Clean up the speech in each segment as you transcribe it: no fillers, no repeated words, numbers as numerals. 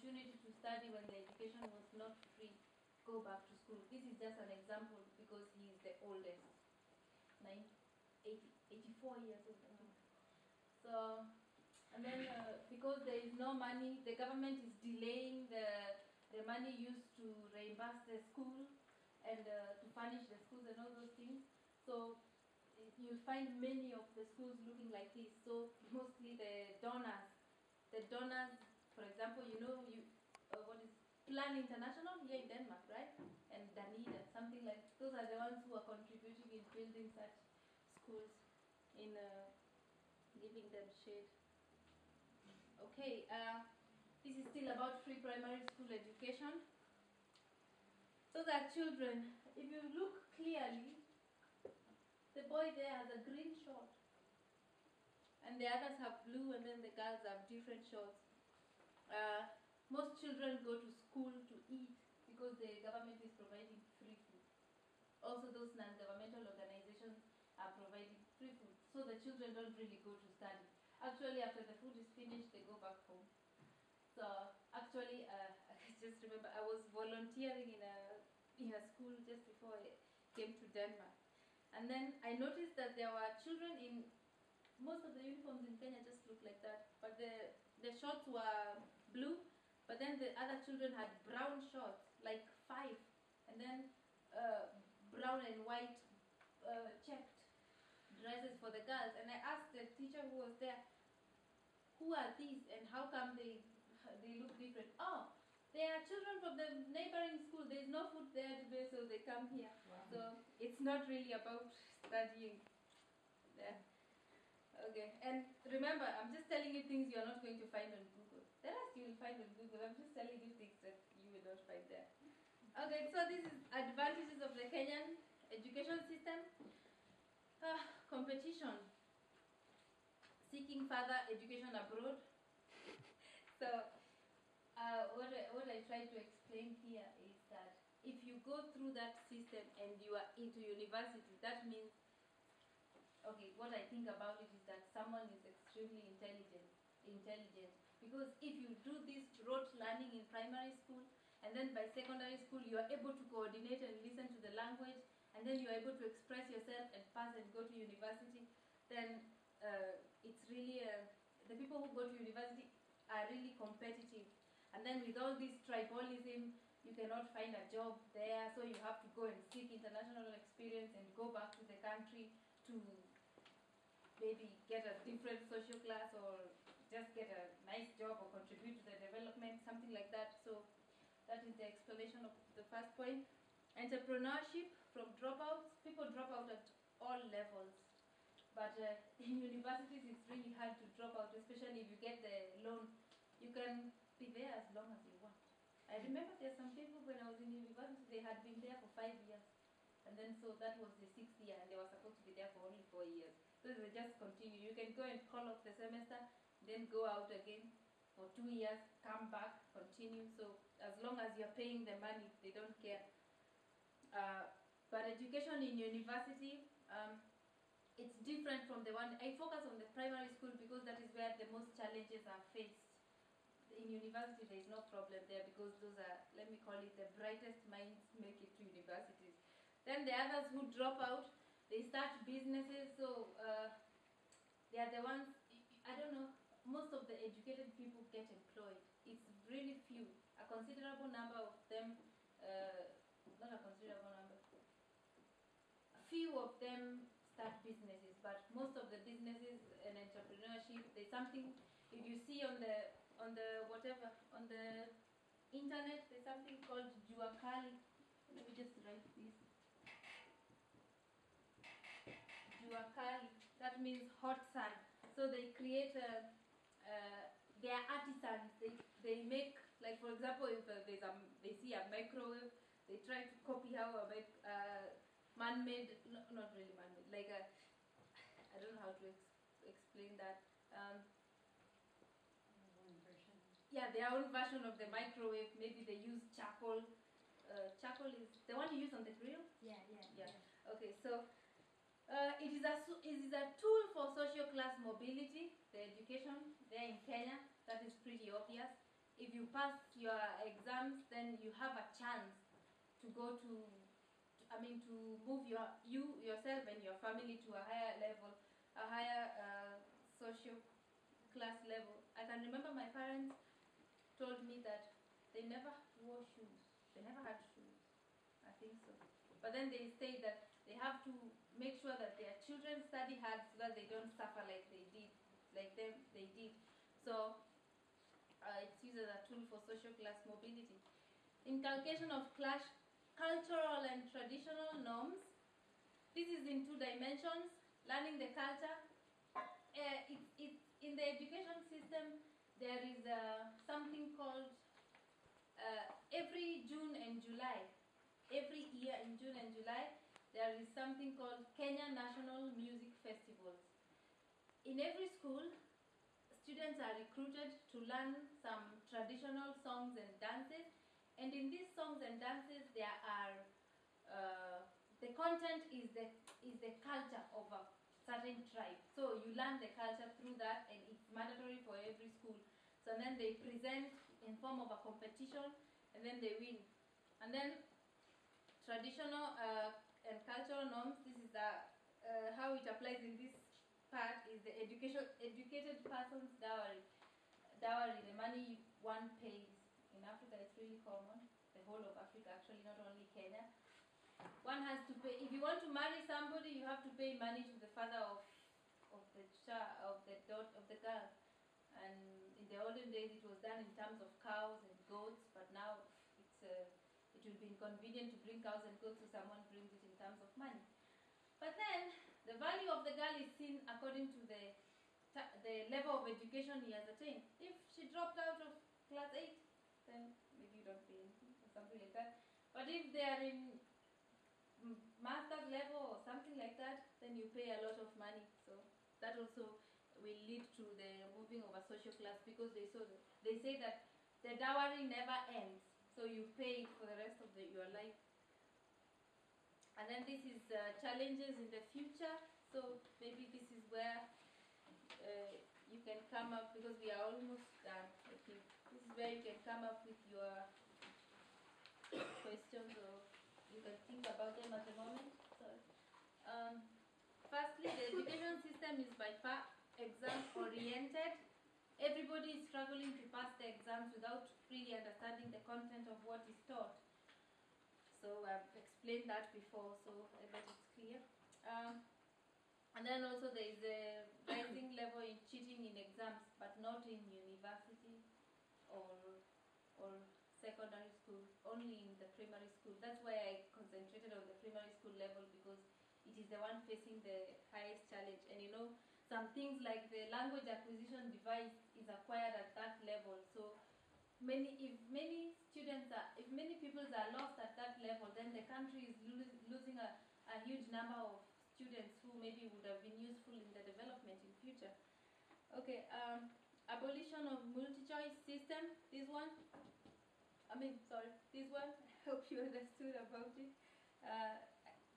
opportunity to study when the education was not free, go back to school. This is just an example because he is the oldest, 84 years old. So, and then because there is no money, the government is delaying the money used to reimburse the school and to furnish the schools and all those things. So you'll find many of the schools looking like this. So mostly the donors, for example, you know, what is Plan International here in Denmark, right? And Danida, something like, those are the ones who are contributing in building such schools, in giving them shade. Okay, this is still about free primary school education. Those are children. If you look clearly, the boy there has a green short, and the others have blue, and then the girls have different shorts. Most children go to school to eat because the government is providing free food. Also, those non-governmental organizations are providing free food, so the children don't really go to study. Actually, after the food is finished, they go back home. So actually, I just remember I was volunteering in a school just before I came to Denmark. And then I noticed that there were children in, most of the uniforms in Kenya just look like that, but the shorts were blue, but then the other children had brown shorts, like 5, and then brown and white checked dresses for the girls. And I asked the teacher who was there, who are these and how come they look different? Oh, they are children from the neighboring school. There is no food there today, so they come here. Wow. So it's not really about studying there. Okay, and remember, I'm just telling you things you are not going to find on Google. The rest you will find on Google. I'm just telling you things that you will not find there. Okay, so this is advantages of the Kenyan education system. Competition. Seeking further education abroad. So what I try to explain here is that if you go through that system and you are into university, that means, okay, what I think about it is that someone is extremely intelligent. Because if you do this rote learning in primary school, and then by secondary school you are able to coordinate and listen to the language, and then you are able to express yourself and pass and go to university, then it's really, the people who go to university are really competitive. And then with all this tribalism, you cannot find a job there, so you have to go and seek international experience and go back to the country to maybe get a different social class or just get a nice job or contribute to the development, something like that. So that is the explanation of the first point. Entrepreneurship from dropouts. People drop out at all levels. But in universities, it's really hard to drop out, especially if you get the loan. You can be there as long as you want. I remember there's some people when I was in university, they had been there for 5 years. And then so that was the 6th year, and they were supposed to be there for only 4 years. So they just continue. You can go and call off the semester, then go out again for 2 years, come back, continue. So as long as you're paying the money, they don't care. But education in university, it's different from the one. I focus on the primary school because that is where the most challenges are faced. In university, there is no problem there because those are, let me call it, the brightest minds make it to universities. Then the others who drop out, they start businesses, so they are the ones, I don't know, most of the educated people get employed. It's really few. A considerable number of them, not a considerable number, a few of them start businesses, but most of the businesses and entrepreneurship, there's something, if you see on the internet, there's something called Juakali. Let me just write this. Juakali, that means hot sun. So they create they are artisans. They make, like for example, if they see a microwave, they try to copy how a man-made, not really man-made, like a, I don't know how to explain that. Yeah, their own version of the microwave. Maybe they use charcoal. Charcoal is the one you use on the grill? Yeah. Okay, so it is a tool for social class mobility, the education there in Kenya. That is pretty obvious. if you pass your exams, then you have a chance to go to move yourself and your family to a higher level, a higher social class level. I can remember my parents told me that they never wore shoes. They never had shoes. I think so. But then they say that they have to make sure that their children study hard so that they don't suffer like they did. So it's used as a tool for social class mobility. Inculcation of class, cultural and traditional norms. This is in 2 dimensions, learning the culture. In the education system, there is something called, every June and July, every year in June and July, there is something called Kenya National Music Festivals. In every school, students are recruited to learn some traditional songs and dances, and in these songs and dances there are the content is the culture of a certain tribe. So you learn the culture through that, and it's mandatory for every school. So then they present in form of a competition, and then they win. And then traditional and cultural norms. This is how it applies in this part is the educated person's dowry. Dowry, the money one pays. In Africa, it's really common. The whole of Africa, actually, not only Kenya. One has to pay. If you want to marry somebody, you have to pay money to the father of the child, of the girl. And in the olden days, it was done in terms of cows and goats, but now it will be inconvenient to bring cows and goats, so someone brings it in terms of money. But then, the value of the girl is seen according to the level of education he has attained. If she dropped out of class 8, then maybe you don't pay anything or something like that. But if they are in master's level or something like that, then you pay a lot of money. So that also will lead to the moving of a social class, because they say that the dowry never ends. So you pay for the rest of your life. And then this is challenges in the future. So maybe this is where you can come up, because we are almost done, I think. This is where you can come up with your questions, or you can think about them at the moment. So, firstly, the education system is by far exam-oriented. Everybody is struggling to pass the exams without really understanding the content of what is taught. So I've explained that before, so I bet it's clear. And then also there is a rising level in cheating in exams, but not in university or secondary school, only in the primary school. That's why I concentrated on the primary school level, because it is the one facing the highest challenge. And you know, some things like the language acquisition device is acquired at that level. So if many people are lost at that level, then the country is losing a huge number of students who maybe would have been useful in the development in future. Okay, abolition of multi-choice system. This one. I hope you understood about it.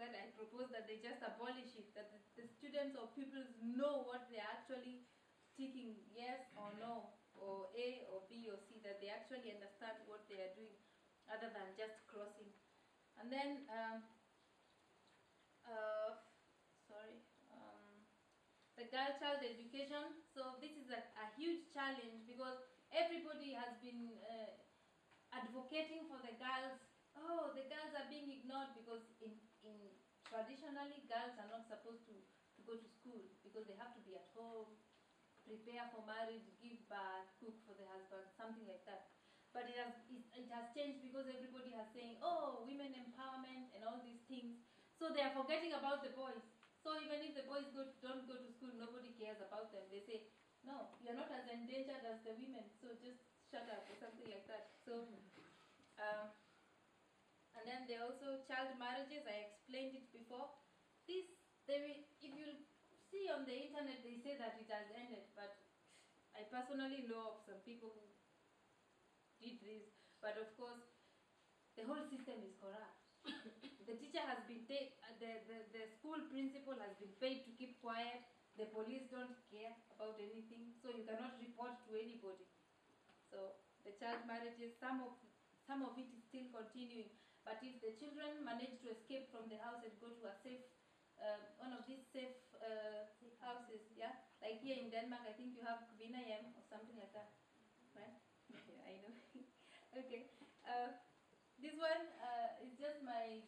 That I propose that they just abolish it, that the students or pupils know what they are actually ticking, yes or no, or A or B or C, that they actually understand what they are doing, other than just crossing. And then, the girl-child education. So this is a huge challenge, because everybody has been advocating for the girls. Oh, the girls are being ignored, because traditionally girls are not supposed to go to school, because they have to be at home, prepare for marriage, give birth, cook for the husband, something like that. But it has changed, because everybody has saying, oh, women empowerment and all these things. So they are forgetting about the boys. So even if the boys don't go to school, nobody cares about them. They say, no, you're not as endangered as the women, so just shut up, or something like that. So, and then there are also child marriages. I explained it before. If you see on the internet, they say that it has ended, but I personally know of some people who did this. But of course, the whole system is corrupt. The teacher has been the school principal has been paid to keep quiet. The police don't care about anything, so you cannot report to anybody. So the child marriages, some of it is still continuing. But if the children manage to escape from the house and go to a safe, one of these safe houses, yeah, like here in Denmark, I think you have KENYAN or something like that, right? Yeah, I know. Okay. This one is just my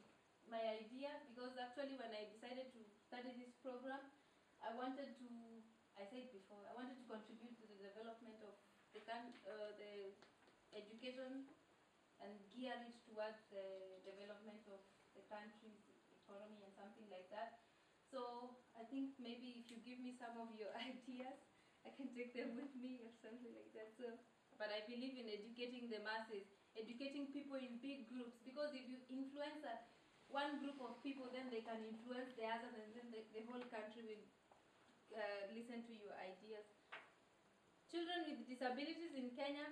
idea, because actually when I decided to study this program, I wanted to, I said before, I wanted to contribute to the development of the education and gear it towards the development of the country's economy and something like that. So I think maybe if you give me some of your ideas, I can take them with me or something like that. So, but I believe in educating the masses, educating people in big groups, because if you influence one group of people, then they can influence the others, and then the whole country will listen to your ideas. Children with disabilities in Kenya